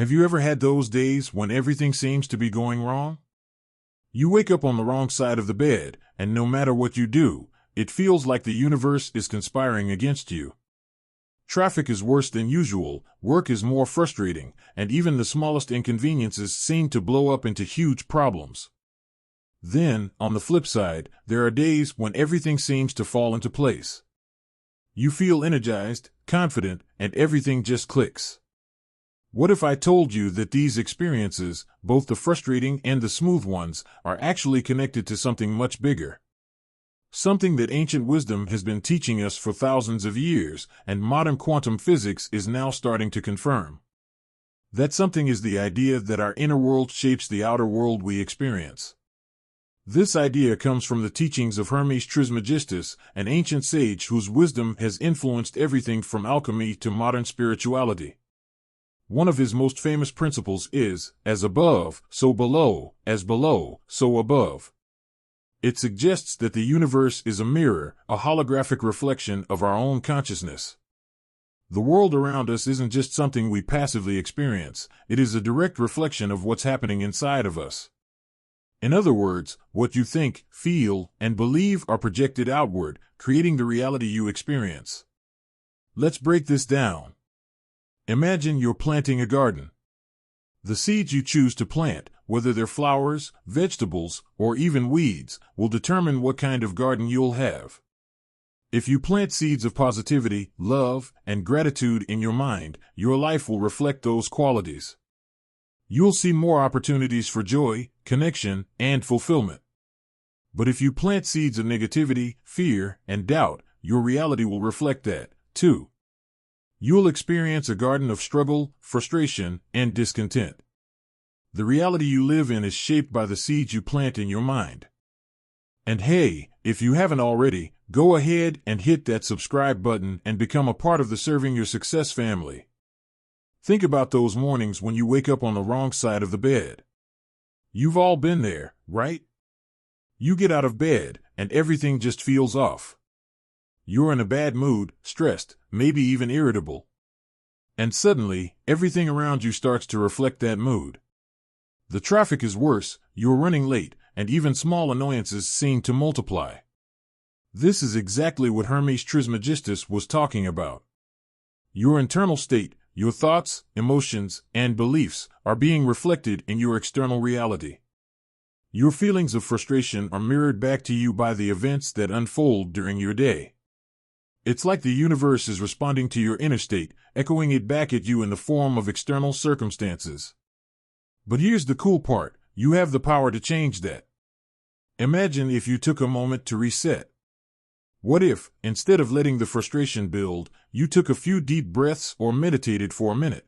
Have you ever had those days when everything seems to be going wrong? You wake up on the wrong side of the bed, and no matter what you do, it feels like the universe is conspiring against you. Traffic is worse than usual, work is more frustrating, and even the smallest inconveniences seem to blow up into huge problems. Then, on the flip side, there are days when everything seems to fall into place. You feel energized, confident, and everything just clicks. What if I told you that these experiences, both the frustrating and the smooth ones, are actually connected to something much bigger? Something that ancient wisdom has been teaching us for thousands of years, and modern quantum physics is now starting to confirm. That something is the idea that our inner world shapes the outer world we experience. This idea comes from the teachings of Hermes Trismegistus, an ancient sage whose wisdom has influenced everything from alchemy to modern spirituality. One of his most famous principles is, as above, so below, as below, so above. It suggests that the universe is a mirror, a holographic reflection of our own consciousness. The world around us isn't just something we passively experience, it is a direct reflection of what's happening inside of us. In other words, what you think, feel, and believe are projected outward, creating the reality you experience. Let's break this down. Imagine you're planting a garden. The seeds you choose to plant, whether they're flowers, vegetables, or even weeds, will determine what kind of garden you'll have. If you plant seeds of positivity, love, and gratitude in your mind, your life will reflect those qualities. You'll see more opportunities for joy, connection, and fulfillment. But if you plant seeds of negativity, fear, and doubt, your reality will reflect that, too. You'll experience a garden of struggle, frustration, and discontent. The reality you live in is shaped by the seeds you plant in your mind. And hey, if you haven't already, go ahead and hit that subscribe button and become a part of the Serving Your Success family. Think about those mornings when you wake up on the wrong side of the bed. You've all been there, right? You get out of bed, and everything just feels off. You're in a bad mood, stressed, maybe even irritable. And suddenly, everything around you starts to reflect that mood. The traffic is worse, you're running late, and even small annoyances seem to multiply. This is exactly what Hermes Trismegistus was talking about. Your internal state, your thoughts, emotions, and beliefs are being reflected in your external reality. Your feelings of frustration are mirrored back to you by the events that unfold during your day. It's like the universe is responding to your inner state, echoing it back at you in the form of external circumstances. But here's the cool part, you have the power to change that. Imagine if you took a moment to reset. What if, instead of letting the frustration build, you took a few deep breaths or meditated for a minute?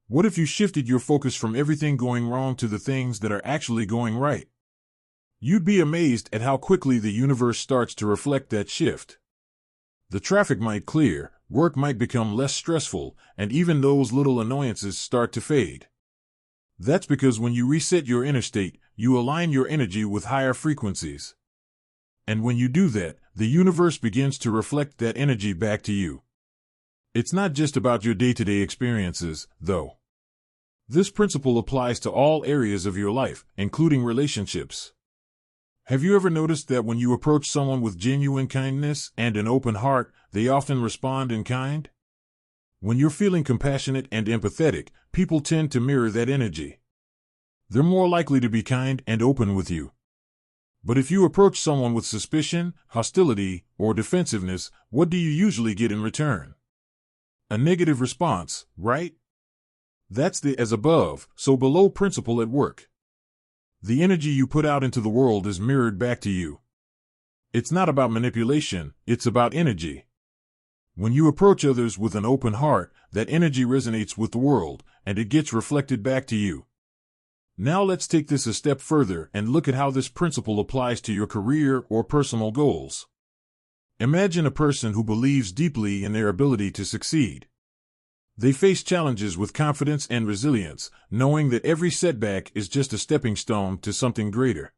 What if you shifted your focus from everything going wrong to the things that are actually going right? You'd be amazed at how quickly the universe starts to reflect that shift. The traffic might clear, work might become less stressful, and even those little annoyances start to fade. That's because when you reset your inner state, you align your energy with higher frequencies. And when you do that, the universe begins to reflect that energy back to you. It's not just about your day-to-day experiences, though. This principle applies to all areas of your life, including relationships. Have you ever noticed that when you approach someone with genuine kindness and an open heart, they often respond in kind? When you're feeling compassionate and empathetic, people tend to mirror that energy. They're more likely to be kind and open with you. But if you approach someone with suspicion, hostility, or defensiveness, what do you usually get in return? A negative response, right? That's the as above, so below principle at work. The energy you put out into the world is mirrored back to you. It's not about manipulation, it's about energy. When you approach others with an open heart, that energy resonates with the world, and it gets reflected back to you. Now let's take this a step further and look at how this principle applies to your career or personal goals. Imagine a person who believes deeply in their ability to succeed. They face challenges with confidence and resilience, knowing that every setback is just a stepping stone to something greater.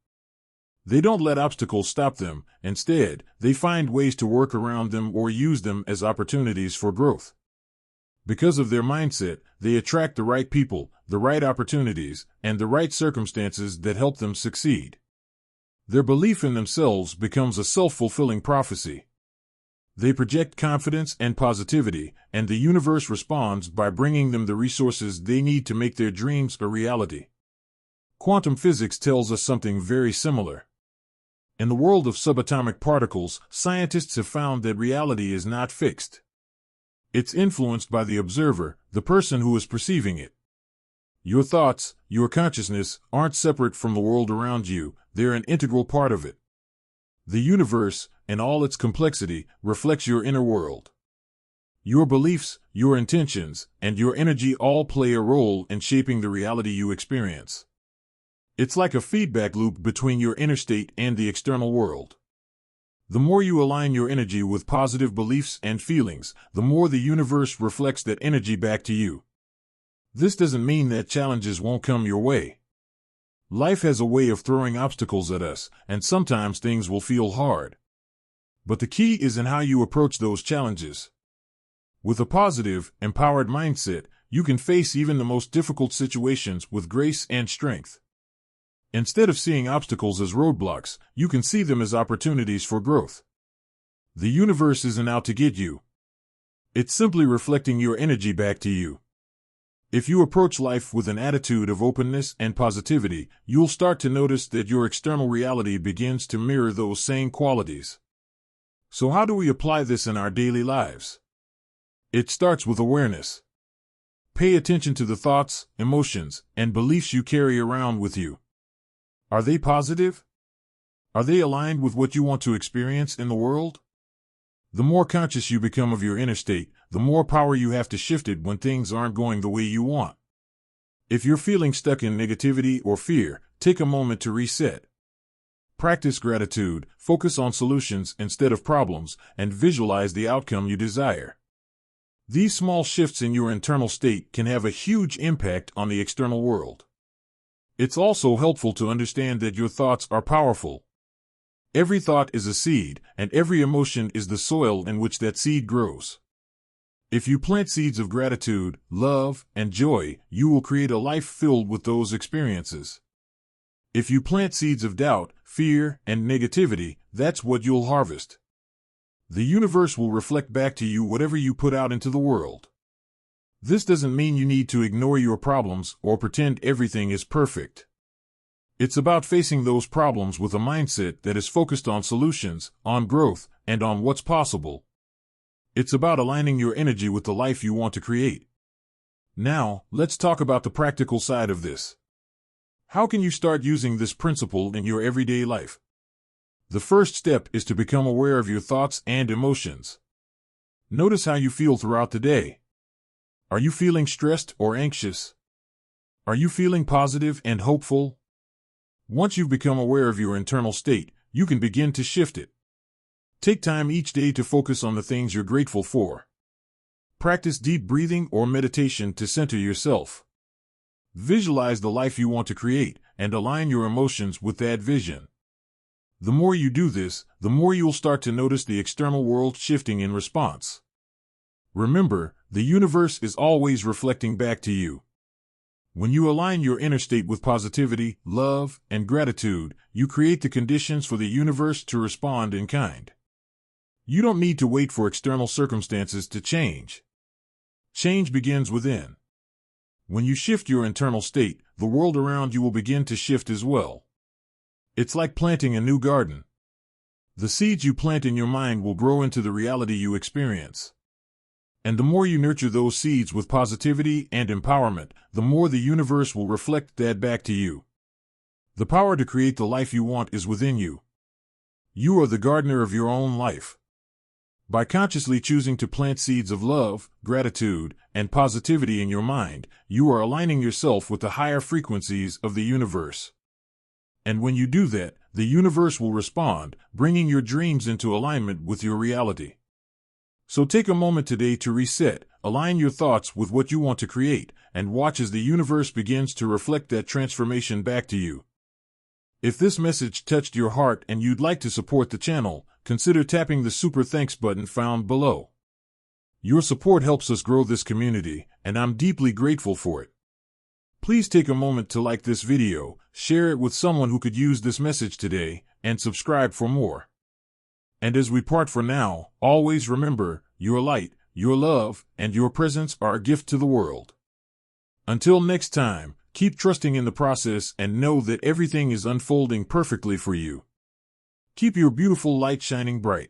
They don't let obstacles stop them. Instead, they find ways to work around them or use them as opportunities for growth. Because of their mindset, they attract the right people, the right opportunities, and the right circumstances that help them succeed. Their belief in themselves becomes a self-fulfilling prophecy. They project confidence and positivity, and the universe responds by bringing them the resources they need to make their dreams a reality. Quantum physics tells us something very similar. In the world of subatomic particles, scientists have found that reality is not fixed. It's influenced by the observer, the person who is perceiving it. Your thoughts, your consciousness, aren't separate from the world around you, they're an integral part of it. The universe, in all its complexity, reflects your inner world. Your beliefs, your intentions, and your energy all play a role in shaping the reality you experience. It's like a feedback loop between your inner state and the external world. The more you align your energy with positive beliefs and feelings, the more the universe reflects that energy back to you. This doesn't mean that challenges won't come your way. Life has a way of throwing obstacles at us, and sometimes things will feel hard. But the key is in how you approach those challenges. With a positive, empowered mindset, you can face even the most difficult situations with grace and strength. Instead of seeing obstacles as roadblocks, you can see them as opportunities for growth. The universe isn't out to get you. It's simply reflecting your energy back to you. If you approach life with an attitude of openness and positivity, you'll start to notice that your external reality begins to mirror those same qualities. So how do we apply this in our daily lives? It starts with awareness. Pay attention to the thoughts, emotions, and beliefs you carry around with you. Are they positive? Are they aligned with what you want to experience in the world? The more conscious you become of your inner state, the more power you have to shift it when things aren't going the way you want. If you're feeling stuck in negativity or fear, take a moment to reset. Practice gratitude, focus on solutions instead of problems, and visualize the outcome you desire. These small shifts in your internal state can have a huge impact on the external world. It's also helpful to understand that your thoughts are powerful. Every thought is a seed, and every emotion is the soil in which that seed grows. If you plant seeds of gratitude, love, and joy, you will create a life filled with those experiences. If you plant seeds of doubt, fear, and negativity, that's what you'll harvest. The universe will reflect back to you whatever you put out into the world. This doesn't mean you need to ignore your problems or pretend everything is perfect. It's about facing those problems with a mindset that is focused on solutions, on growth, and on what's possible. It's about aligning your energy with the life you want to create. Now, let's talk about the practical side of this. How can you start using this principle in your everyday life? The first step is to become aware of your thoughts and emotions. Notice how you feel throughout the day. Are you feeling stressed or anxious? Are you feeling positive and hopeful? Once you've become aware of your internal state, you can begin to shift it. Take time each day to focus on the things you're grateful for. Practice deep breathing or meditation to center yourself. Visualize the life you want to create and align your emotions with that vision. The more you do this, the more you'll start to notice the external world shifting in response. Remember, the universe is always reflecting back to you. When you align your inner state with positivity, love, and gratitude, you create the conditions for the universe to respond in kind. You don't need to wait for external circumstances to change. Change begins within. When you shift your internal state, the world around you will begin to shift as well. It's like planting a new garden. The seeds you plant in your mind will grow into the reality you experience. And the more you nurture those seeds with positivity and empowerment, the more the universe will reflect that back to you. The power to create the life you want is within you. You are the gardener of your own life. By consciously choosing to plant seeds of love, gratitude, and positivity in your mind, you are aligning yourself with the higher frequencies of the universe. And when you do that, the universe will respond, bringing your dreams into alignment with your reality. So take a moment today to reset, align your thoughts with what you want to create, and watch as the universe begins to reflect that transformation back to you. If this message touched your heart and you'd like to support the channel, consider tapping the Super Thanks button found below. Your support helps us grow this community, and I'm deeply grateful for it. Please take a moment to like this video, share it with someone who could use this message today, and subscribe for more. And as we part for now, always remember, your light, your love, and your presence are a gift to the world. Until next time, keep trusting in the process and know that everything is unfolding perfectly for you. Keep your beautiful light shining bright.